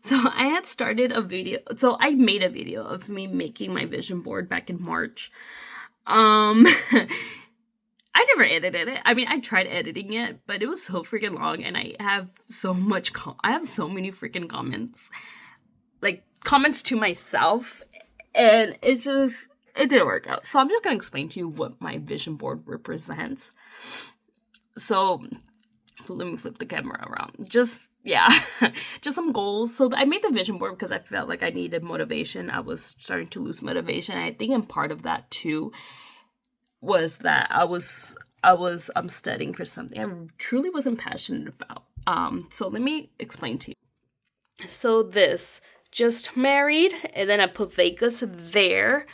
So I had started a video. So I made a video of me making my vision board back in March. Um, I never edited it. I mean, I tried editing it, but it was so freaking long, and I have so much. I have so many freaking comments, like comments to myself, and it didn't work out. So I'm just gonna explain to you what my vision board represents. So let me flip the camera around. Just yeah, just some goals. So I made the vision board because I felt like I needed motivation. I was starting to lose motivation. I think, and part of that too was that I'm studying for something I truly wasn't passionate about. So let me explain to you. So this just married, and then I put Vegas there.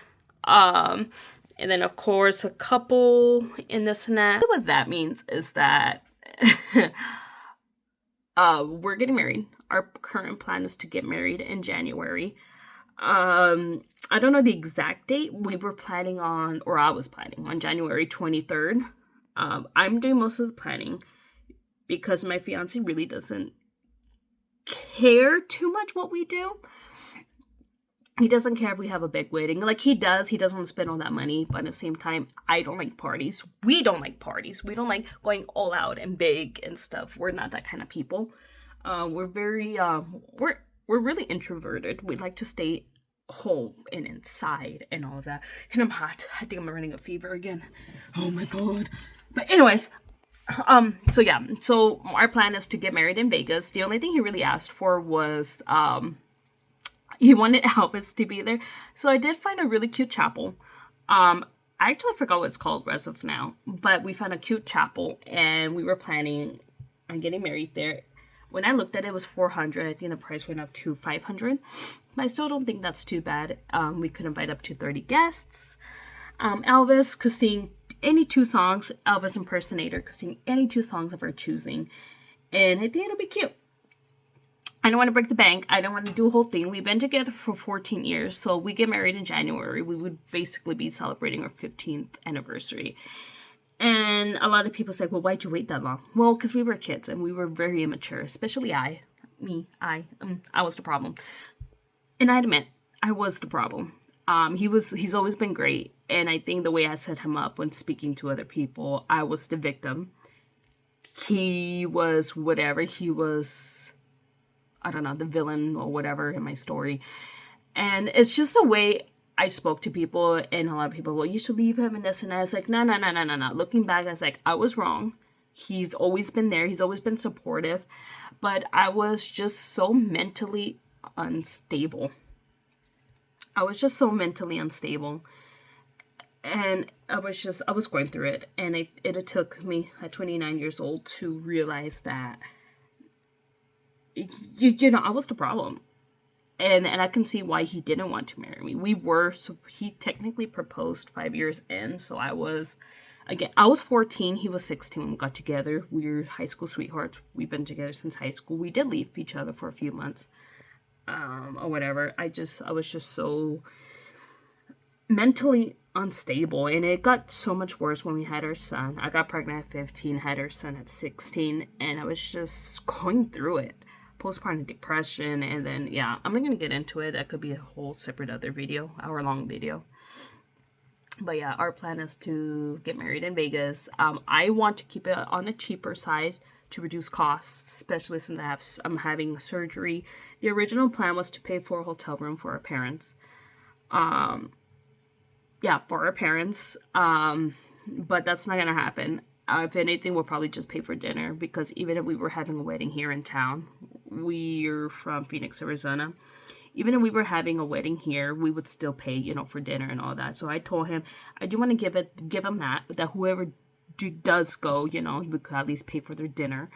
And then of course a couple in this and that. What that means is that we're getting married. Our current plan is to get married in January. I don't know the exact date. We were planning on, or I was planning on January 23rd. I'm doing most of the planning because my fiance really doesn't care too much what we do. He doesn't care if we have a big wedding. Like, he doesn't want to spend all that money, but at the same time, I don't like parties. We don't like parties. We don't like going all out and big and stuff. We're not that kind of people. We're very we're really introverted. We like to stay home and inside and all of that. And I'm hot. I think I'm running a fever again. Oh my god. But anyways, so yeah. So our plan is to get married in Vegas. The only thing he really asked for was he wanted Elvis to be there. So I did find a really cute chapel. I actually forgot what it's called as of now, but we found a cute chapel and we were planning on getting married there. When I looked at it, it was $400. I think the price went up to $500. But I still don't think that's too bad. We could invite up to 30 guests. Elvis could sing any two songs. Elvis impersonator could sing any two songs of our choosing. And I think it'll be cute. I don't want to break the bank. I don't want to do a whole thing. We've been together for 14 years. So we get married in January. We would basically be celebrating our 15th anniversary. And a lot of people say, well, why'd you wait that long? Well, because we were kids and we were very immature, especially I was the problem. And I admit, I was the problem. He's always been great. And I think the way I set him up when speaking to other people, I was the victim. He was whatever. He was, I don't know, the villain or whatever in my story. And it's just a way I spoke to people, and a lot of people, well, you should leave him and this and that. I was like, no. Looking back, I was like, I was wrong. He's always been there. He's always been supportive. But I was just so mentally unstable. And I was going through it. And it took me at 29 years old to realize that, I was the problem. And I can see why he didn't want to marry me. He technically proposed 5 years in. So I was 14. He was 16 when we got together. We were high school sweethearts. We've been together since high school. We did leave each other for a few months. Or whatever. I was just so mentally unstable. And it got so much worse when we had our son. I got pregnant at 15, had our son at 16. And I was just going through it. Postpartum depression, and then I'm not gonna get into it. That could be a whole separate other video, hour-long video. But yeah, our plan is to get married in Vegas. I want to keep it on the cheaper side to reduce costs, especially since I'm having surgery. The original plan was to pay for a hotel room for our parents. For our parents. But that's not gonna happen. If anything, we'll probably just pay for dinner, because even if we were having a wedding here in town, we're from Phoenix, Arizona. Even if we were having a wedding here, we would still pay, for dinner and all that. So I told him, I do want to give him that whoever does go, we could at least pay for their dinner.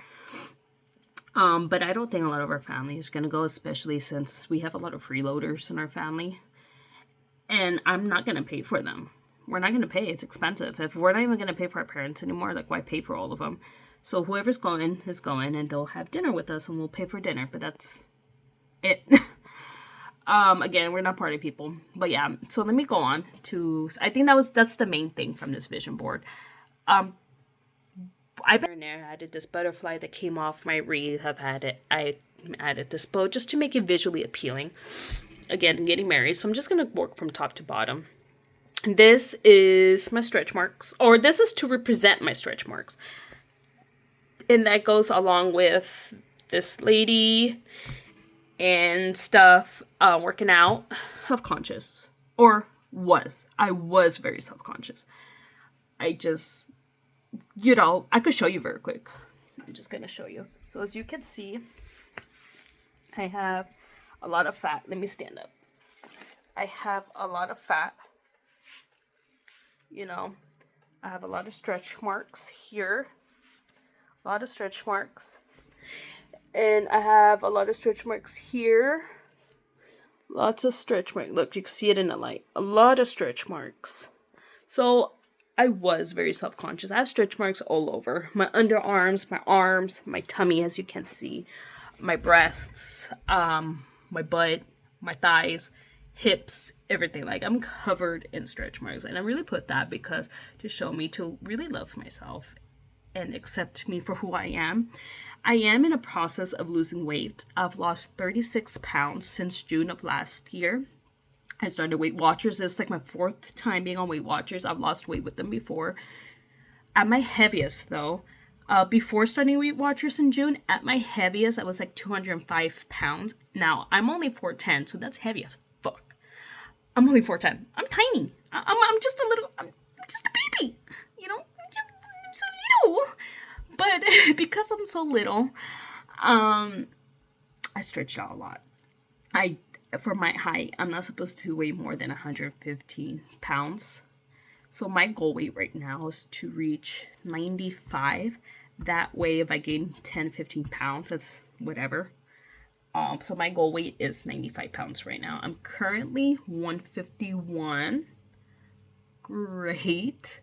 But I don't think a lot of our family is going to go, especially since we have a lot of freeloaders in our family. And I'm not going to pay for them. We're not going to pay. It's expensive. If we're not even going to pay for our parents anymore, like, why pay for all of them? So whoever's going is going, and they'll have dinner with us, and we'll pay for dinner. But that's it. Again, we're not party people. But yeah, so let me go on to, I think that's the main thing from this vision board. I did this butterfly that came off my wreath. I added this bow just to make it visually appealing. Again, getting married, so I'm just going to work from top to bottom. This is my stretch marks, or this is to represent my stretch marks. And that goes along with this lady and stuff, working out. Self-conscious, or was. I was very self-conscious. I just, I could show you very quick. I'm just going to show you. So as you can see, I have a lot of fat. Let me stand up. I have a lot of fat. I have a lot of stretch marks here. A lot of stretch marks. And I have a lot of stretch marks here. Lots of stretch marks. Look, you can see it in the light. A lot of stretch marks. So I was very self-conscious. I have stretch marks all over. My underarms, my arms, my tummy, as you can see. My breasts, my butt, my thighs, hips, everything. Like, I'm covered in stretch marks. And I really put that because to show me to really love myself and accept me for who I am. I am in a process of losing weight. I've lost 36 pounds since June of last year. I started Weight Watchers. It's like my 4th time being on Weight Watchers. I've lost weight with them before. At my heaviest, though, before starting Weight Watchers in June, at my heaviest, I was like 205 pounds. Now, I'm only 4'10", so that's heavy as fuck. I'm only 4'10". I'm tiny. I'm just I'm just a baby. I'm so little. But because I'm so little, I stretched out a lot. For my height, I'm not supposed to weigh more than 115 pounds. So my goal weight right now is to reach 95. That way, if I gain 10, 15 pounds, that's whatever. So my goal weight is 95 pounds right now. I'm currently 151. Great.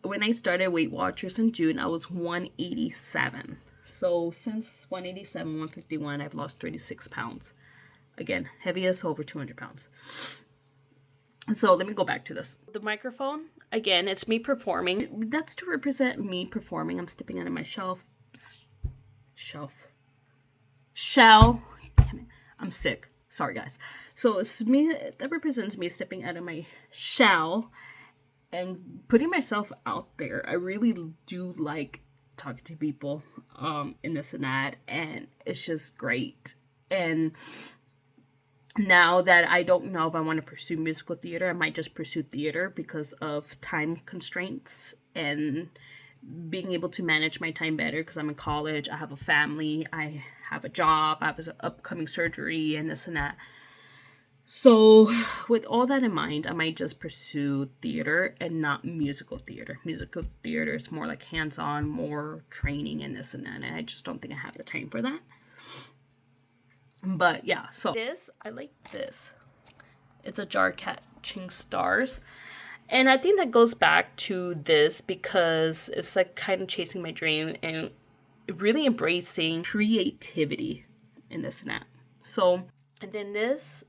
When I started Weight Watchers in June, I was 187. So since 187, 151, I've lost 36 pounds. Again, heaviest over 200 pounds. So let me go back to this. The microphone, again, it's me performing. That's to represent me performing. I'm stepping out of my shell. Damn it. I'm sick. Sorry, guys. So it's me. That represents me stepping out of my shell and putting myself out there. I really do like talking to people in this and that, and it's just great. And now that I don't know if I want to pursue musical theater, I might just pursue theater because of time constraints and being able to manage my time better because I'm in college, I have a family, I have a job, I have an upcoming surgery and this and that. So with all that in mind, I might just pursue theater and not musical theater. Musical theater is more like hands-on, more training and this and that, and I just don't think I have the time for that. But yeah, so this, I like this. It's a jar catching stars. And I think that goes back to this because it's like kind of chasing my dream and really embracing creativity in this and that. So, and then this,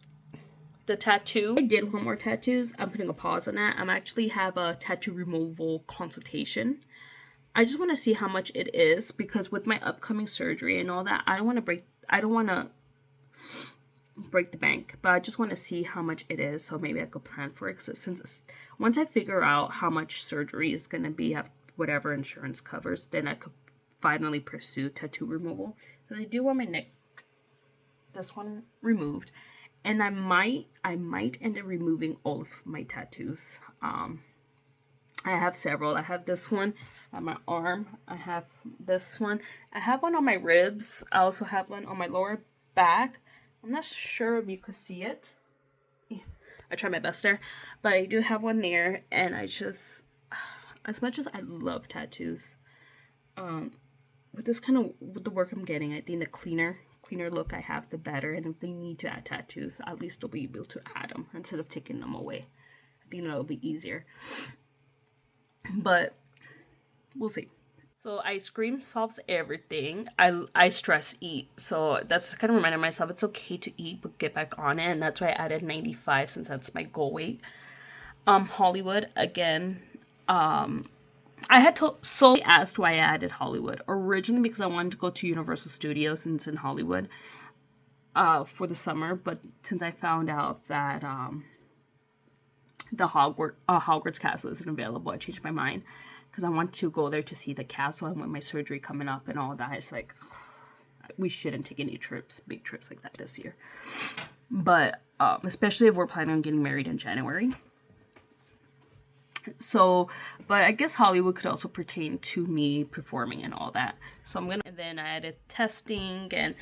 the tattoo. I did want more tattoos. I'm putting a pause on that. I'm actually have a tattoo removal consultation. I just want to see how much it is because with my upcoming surgery and all that, I don't want to break the bank, but I just want to see how much it is so maybe I could plan for it once I figure out how much surgery is going to be, have whatever insurance covers, then I could finally pursue tattoo removal. But I do want my neck, this one removed, and I might end up removing all of my tattoos. I have several. I have this one on my arm. I have this one. I have one on my ribs. I also have one on my lower back. I'm not sure if you could see it. I try my best there. But I do have one there. And I just, as much as I love tattoos, with this kind of, with the work I'm getting, I think the cleaner look I have, the better. And if they need to add tattoos, at least they'll be able to add them instead of taking them away. I think that'll be easier. But we'll see. So ice cream solves everything. I stress eat. So that's kind of reminding myself it's okay to eat, but get back on it. And that's why I added 95 since that's my goal weight. Hollywood, again, I had solely asked why I added Hollywood. Originally because I wanted to go to Universal Studios since in Hollywood for the summer. But since I found out that the Hogwarts castle isn't available, I changed my mind. Because I want to go there to see the castle, and with my surgery coming up and all that, it's like, we shouldn't take any big trips like that this year. But especially if we're planning on getting married in January. So, but I guess Hollywood could also pertain to me performing and all that. So and then I added testing, and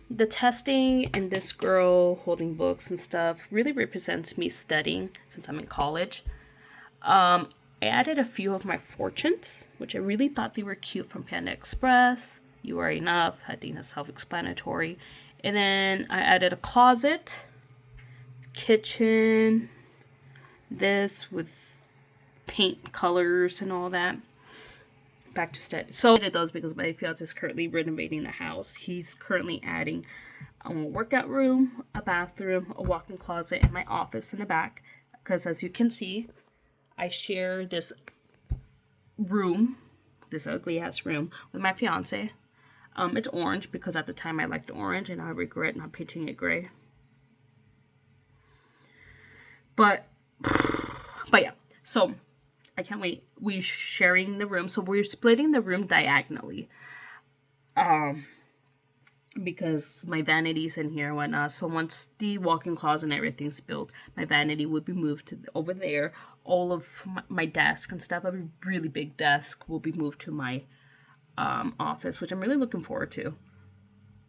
the testing and this girl holding books and stuff really represents me studying since I'm in college. I added a few of my fortunes, which I really thought they were cute, from Panda Express. You Are Enough. I think that's self-explanatory. And then I added a closet, kitchen, this with paint colors and all that. Back to study. So I did those because my fiance is currently renovating the house. He's currently adding a workout room, a bathroom, a walk-in closet, and my office in the back. Because as you can see, I share this room, this ugly ass room, with my fiance. It's orange because at the time I liked orange, and I regret not painting it gray. But yeah, so I can't wait. We're sharing the room, so we're splitting the room diagonally. Because my vanity's in here and whatnot. So once the walk-in closet and everything's built, my vanity would be moved to over there. All of my desk and stuff, a really big desk, will be moved to my office, which I'm really looking forward to.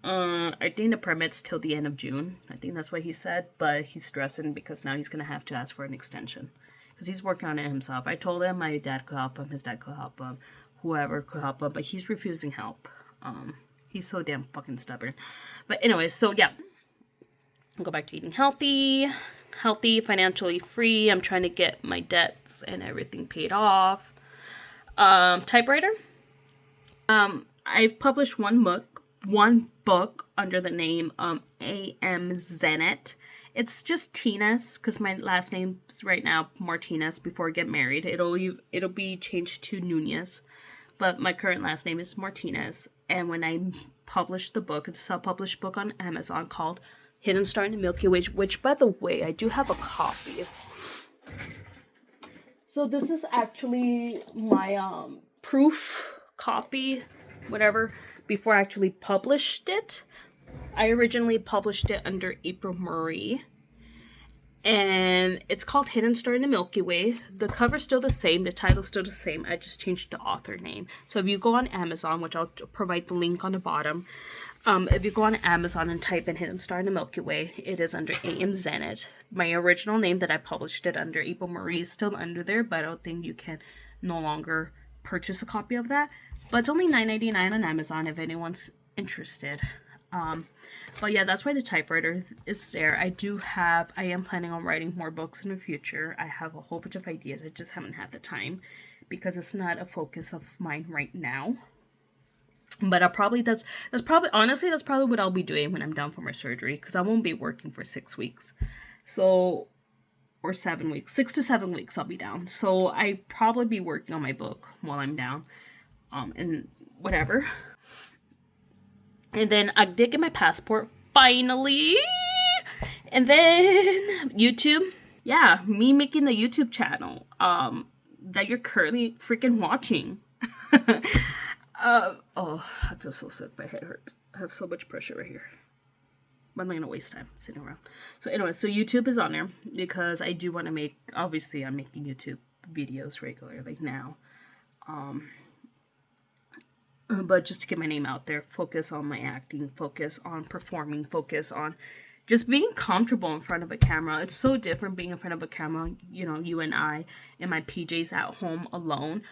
I think the permit's till the end of June. I think that's what he said, but he's stressing because now he's gonna have to ask for an extension because he's working on it himself. I told him my dad could help him, his dad could help him, whoever could help him, but he's refusing help. He's so damn fucking stubborn. But anyway, so yeah, I'll go back to eating healthy, financially free. I'm trying to get my debts and everything paid off. Typewriter. I've published one book under the name A.M. Zenet. It's just Tina's because my last name's right now Martinez. Before I get married, it'll be changed to Nunez, but my current last name is Martinez. And when I published the book, it's a self-published book on Amazon called Hidden Star in the Milky Way, which, by the way, I do have a copy. So this is actually my proof copy, whatever, before I actually published it. I originally published it under April Marie. And it's called Hidden Star in the Milky Way. The cover's still the same. The title's still the same. I just changed the author name. So if you go on Amazon, which I'll provide the link on the bottom. If you go on Amazon and type in Hidden Star in the Milky Way, it is under A.M. Zenet. My original name that I published it under, April Marie, is still under there. But I don't think you can no longer purchase a copy of that. But it's only $9.99 on Amazon if anyone's interested. But yeah, that's why the typewriter is there. I am planning on writing more books in the future. I have a whole bunch of ideas. I just haven't had the time because it's not a focus of mine right now. But that's probably what I'll be doing when I'm done for my surgery, because I won't be working for 6 weeks. So, or 7 weeks, 6 to 7 weeks I'll be down. So I probably be working on my book while I'm down. And whatever. And then I did get my passport, finally. And then YouTube. Yeah, me making the YouTube channel that you're currently freaking watching. Oh, I feel so sick. My head hurts. I have so much pressure right here. But I'm not gonna waste time sitting around. So anyway, so YouTube is on there because I do want to make, obviously I'm making YouTube videos regularly now. But just to get my name out there, focus on my acting, focus on performing, focus on just being comfortable in front of a camera. It's so different being in front of a camera, you and I in my PJs at home alone,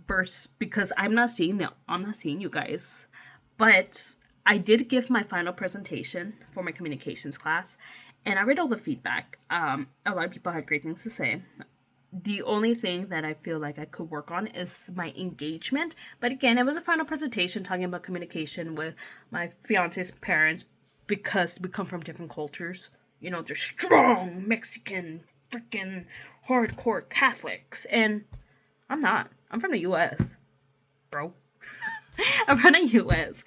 versus because I'm not seeing you guys. But I did give my final presentation for my communications class, and I read all the feedback. A lot of people had great things to say. The only thing that I feel like I could work on is my engagement. But again, it was a final presentation talking about communication with my fiance's parents because we come from different cultures. They're strong Mexican, freaking hardcore Catholics. And I'm not. I'm from the US, bro. I'm from the US.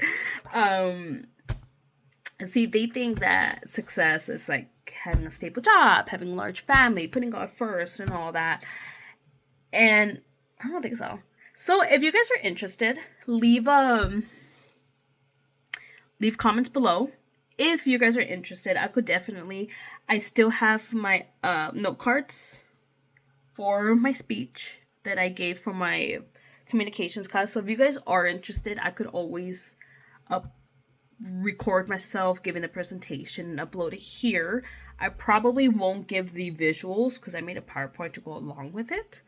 See, they think that success is like having a stable job, having a large family, putting God first, and all that. And I don't think so. So if you guys are interested, leave comments below. If you guys are interested, I could definitely. I still have my note cards for my speech that I gave for my communications class. So if you guys are interested, I could always record myself giving the presentation and upload it here. I probably won't give the visuals because I made a PowerPoint to go along with it.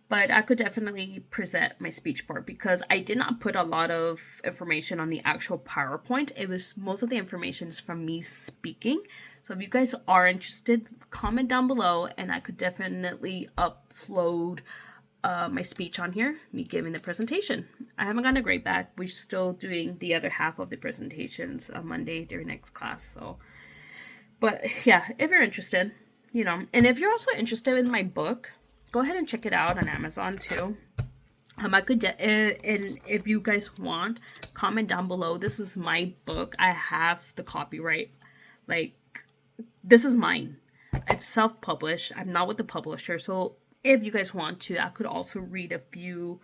But I could definitely present my speech part because I did not put a lot of information on the actual PowerPoint. It was most of the information is from me speaking. So if you guys are interested, comment down below and I could definitely upload my speech on here, me giving the presentation. I haven't gotten a grade back. We're still doing the other half of the presentations on Monday during next class. So, but yeah, if you're interested, you know, and if you're also interested in my book, go ahead and check it out on Amazon too. I could, and if you guys want, comment down below. This is my book. I have the copyright. Like, this is mine. It's self-published. I'm not with the publisher. So if you guys want to, I could also read a few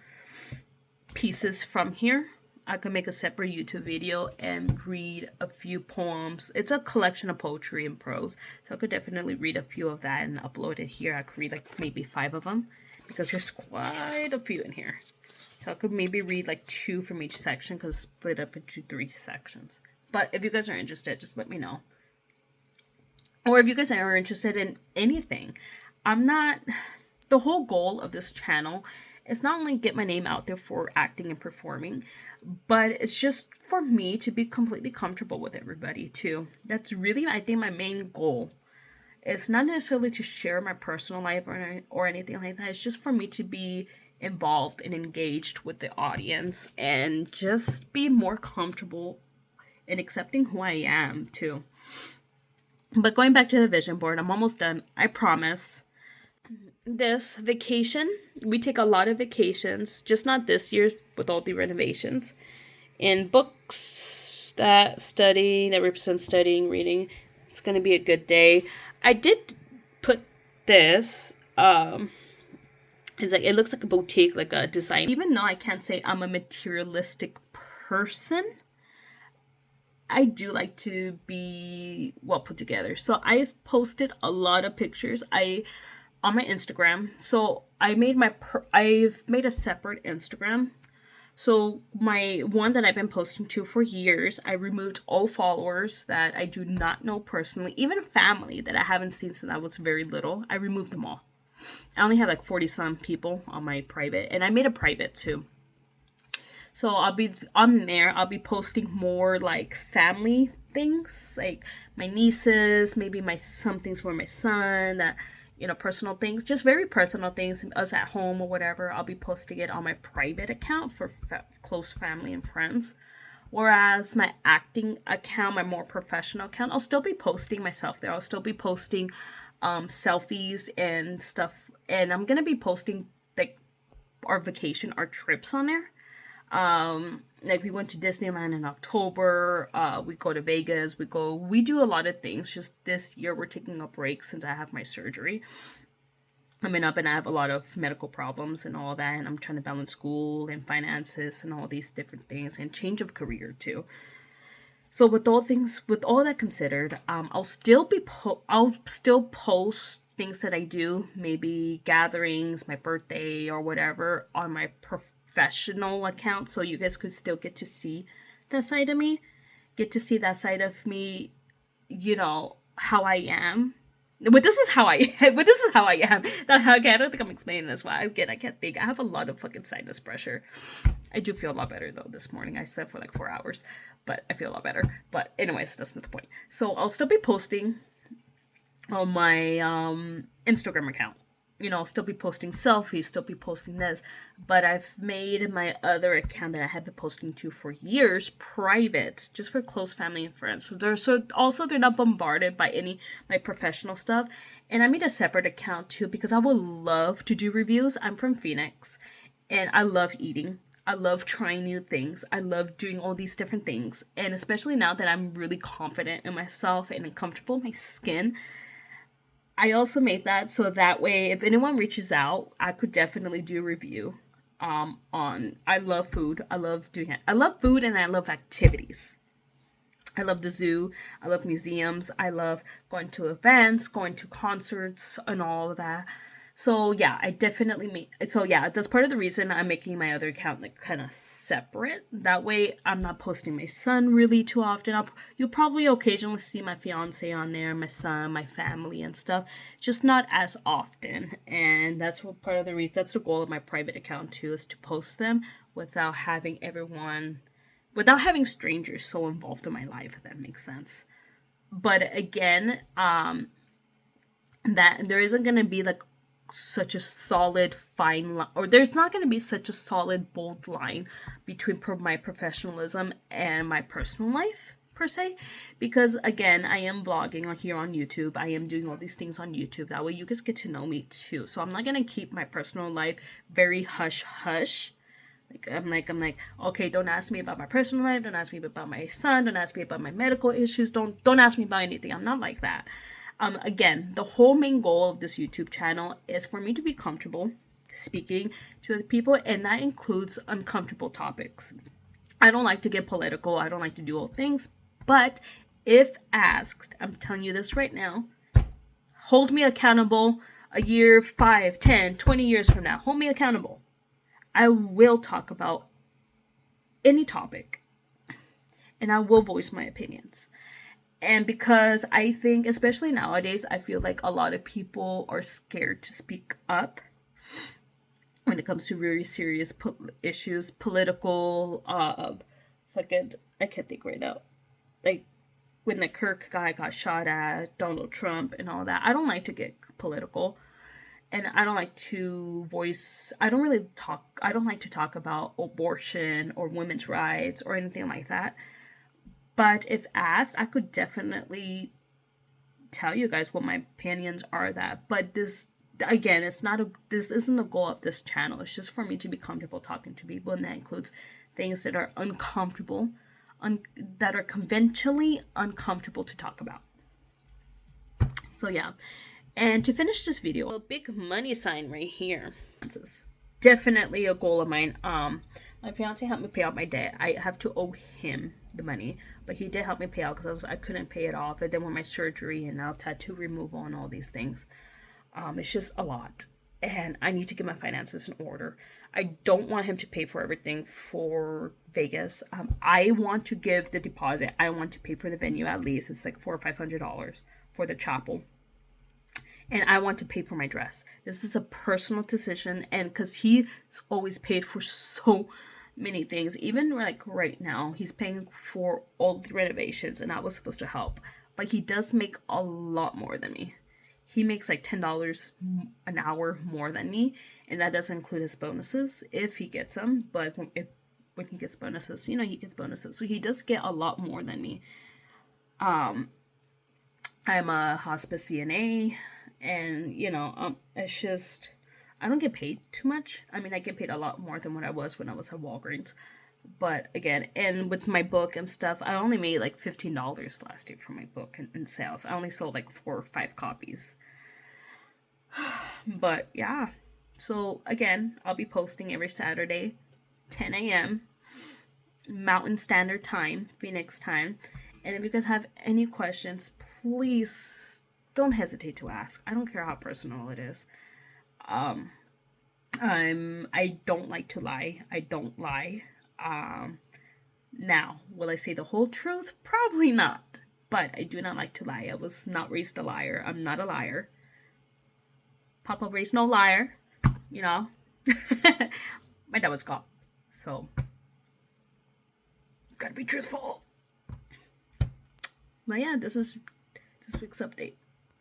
pieces from here. I could make a separate YouTube video and read a few poems. It's a collection of poetry and prose. So I could definitely read a few of that and upload it here. I could read like maybe 5 of them because there's quite a few in here. So I could maybe read like 2 from each section because split up into 3 sections. But if you guys are interested, just let me know. Or if you guys are interested in anything, the whole goal of this channel is not only get my name out there for acting and performing, but it's just for me to be completely comfortable with everybody too. That's really, I think, my main goal. It's not necessarily to share my personal life or anything like that. It's just for me to be involved and engaged with the audience and just be more comfortable in accepting who I am too. But going back to the vision board, I'm almost done. I promise. This vacation, we take a lot of vacations, just not this year with all the renovations. And books that represent studying, reading. It's going to be a good day. I did put this, it's like, it looks like a boutique, like a design. Even though I can't say I'm a materialistic person, I do like to be well put together. So I've posted a lot of pictures on my Instagram. So I've made a separate Instagram. So my one that I've been posting to for years, I removed all followers that I do not know personally, even family that I haven't seen since I was very little. I removed them all. I only have like 40 some people on my private, and I made a private too. So I'll be on there. I'll be posting more like family things, like my nieces, maybe some things for my son, that, you know, personal things, just very personal things, us at home or whatever. I'll be posting it on my private account for close family and friends. Whereas my acting account, my more professional account, I'll still be posting myself there. I'll still be posting selfies and stuff. And I'm going to be posting like our vacation, our trips on there. Like we went to Disneyland in October, we go to Vegas, we do a lot of things. Just this year we're taking a break since I have my surgery. I have a lot of medical problems and all that, and I'm trying to balance school and finances and all these different things and change of career too. So with all that considered, I'll still post things that I do, maybe gatherings, my birthday or whatever, on my professional account, so you guys could still get to see that side of me, you know, how I am. But this is how I am. I don't think I'm explaining this well. I can't think. I have a lot of fucking sinus pressure. I do feel a lot better though this morning. I slept for like 4 hours, but I feel a lot better. But anyways, that's not the point. So I'll still be posting on my Instagram account. You know, I'll still be posting selfies, still be posting this, but I've made my other account that I have been posting to for years private, just for close family and friends. So they're not bombarded by my professional stuff. And I made a separate account too because I would love to do reviews. I'm from Phoenix, And I love eating. I love trying new things. I love doing all these different things. And especially now that I'm really confident in myself and comfortable in my skin, I also made that so that way if anyone reaches out, I could definitely do a review on I love food. I love doing it. I love food and I love activities. I love the zoo. I love museums. I love going to events, going to concerts, and all of that. So yeah, I definitely make. So yeah, that's part of the reason I'm making my other account like kind of separate. That way, I'm not posting my son really too often. You'll probably occasionally see my fiance on there, my son, my family, and stuff. Just not as often. And that's what part of the reason. That's the goal of my private account too, is to post them without having everyone without having strangers so involved in my life, if that makes sense. But again, that there isn't going to be like such a solid fine line, or there's not going to be such a solid bold line between my professionalism and my personal life per se, because again, I am vlogging here on YouTube. I am doing all these things on YouTube. That way you guys get to know me too. So I'm not going to keep my personal life very hush hush. I'm like, okay, don't ask me about my personal life, don't ask me about my son, don't ask me about my medical issues, don't ask me about anything. I'm not like that. Again, the whole main goal of this YouTube channel is for me to be comfortable speaking to other people, and that includes uncomfortable topics. I don't like to get political, I don't like to do all things, but if asked, I'm telling you this right now, hold me accountable a year, 5, 10, 20 years from now, hold me accountable. I will talk about any topic and I will voice my opinions. And because I think, especially nowadays, I feel like a lot of people are scared to speak up when it comes to very serious issues, political, I can't think right now. Like when the Kirk guy got shot at, Donald Trump and all that. I don't like to get political. And I don't like to I don't like to talk about abortion or women's rights or anything like that. But if asked, I could definitely tell you guys what my opinions are that. But this, again, this isn't the goal of this channel. It's just for me to be comfortable talking to people. And that includes things that are uncomfortable, that are conventionally uncomfortable to talk about. So yeah. And to finish this video, a big money sign right here. This is definitely a goal of mine. My fiance helped me pay out my debt. I have to owe him the money, but he did help me pay out because I couldn't pay it off. And then with my surgery and now tattoo removal and all these things, it's just a lot. And I need to get my finances in order. I don't want him to pay for everything for Vegas. I want to give the deposit. I want to pay for the venue at least. It's like $400 or $500 for the chapel. And I want to pay for my dress. This is a personal decision, and because he's always paid for so many things, even like right now, he's paying for all the renovations, and I was supposed to help. But he does make a lot more than me. He makes like $10 an hour more than me, and that doesn't include his bonuses if he gets them. But when he gets bonuses, he gets bonuses, so he does get a lot more than me. I'm a hospice CNA. And, it's just, I don't get paid too much. I mean, I get paid a lot more than what I was when I was at Walgreens. But again, and with my book and stuff, I only made like $15 last year for my book in sales. I only sold like 4 or 5 copies. But yeah. So again, I'll be posting every Saturday, 10 a.m. Mountain Standard Time, Phoenix time. And if you guys have any questions, please don't hesitate to ask. I don't care how personal it is. I don't like to lie. I don't lie. Now, will I say the whole truth? Probably not. But I do not like to lie. I was not raised a liar. I'm not a liar. Papa raised no liar. My dad was cop. So, gotta be truthful. But yeah, this is this week's update.